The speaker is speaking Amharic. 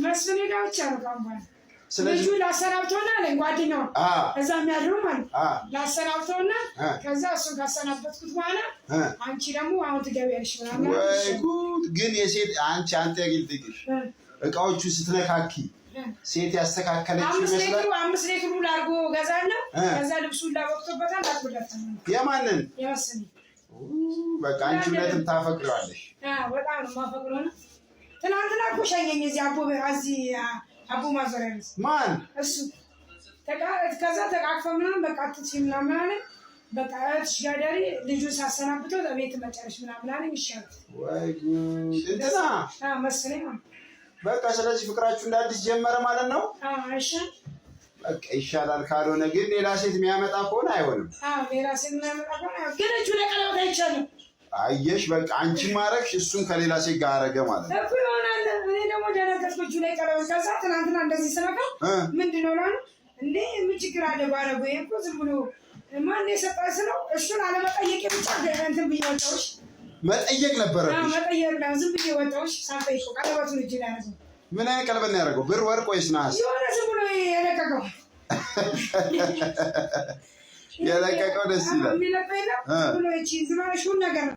መስፍኔ ጋር ብቻ ነው ካምባል ስለዚህ ላሰናብቶና አለኝ ጓደኛው እዛም ያለው ማለት ላሰናብቶና ከዛ እሱን ካሰናበትኩት በኋላ አንቺ ደግሞ አሁን ትገቢያለሽ ምናምን ወይ ጉድ ግን የሴት አንተ ያግልጥሽ እቃዎቹ ስትነካኪ ሴት ያስተካከለች ይመስላል 5 ሊትር ላርጎ ገዛለሁ ከዛ ልብሱን ላወቅቶበታል አጥብለታል የማንን የመስኒ በቃ አንቺ ለምን ታፈቅራለሽ በጣም ነው ማፈቅረው ትናንትና ኮሻየኝ እዚህ አቦ ማዘሪያስ ማን እሱ ከዛ ተቃቅፈው ምናምን በቃ ትችም ምናምን በቃ ሽጋዳሪ ልጁ ሳሰናብተው ለቤት መጨረሽ ምናምን ይሻል ወይ ጉድ እንትና መስለኝ በቃ ስለዚህ ፍቅራችሁ እንደ አዲስ ጀመረ ማለት ነው እሺ በቃ ይሻላል ካልሆነ ግን ሌላ ሴት የሚያመጣ ከሆነ አይሆንም ሌላ ሴት የሚያመጣ ከሆነ ግን እጁ ለቀለበት አይቻልም አየሽ በቃ አንቺ ማረክሽ እሱን ከሌላ ሴት ጋር አረገ ማለት ነው እኮ ይሆናል እኔ ደግሞ ደረከስኩ ላይ ቀለበት ከዛ ትናንትና እንደዚህ ስለካ ምንድነው ነው እንዴ ምን ችግር አለ ባረጉ እኮ ዝም ብሎ ማን የሰጠሽ ነው እሱን አለመጠየቅ ብቻ እንትን ብየወጣውሽ መጠየቅ ነበረብሽ መጠየቅ ነው ዝም ብየወጣውሽ ሳይቆ ቀለበቱን እጅ ላይ ያዘው ምን አይነት ቀለበት ነው ያደረገው ብር ወርቅ ወይስ ነሐስ የሆነ ዝም ብሎ የለቀቀው ደስ ይላል የሚለቀው ብሎ እቺ ዝም ብሎ ነገር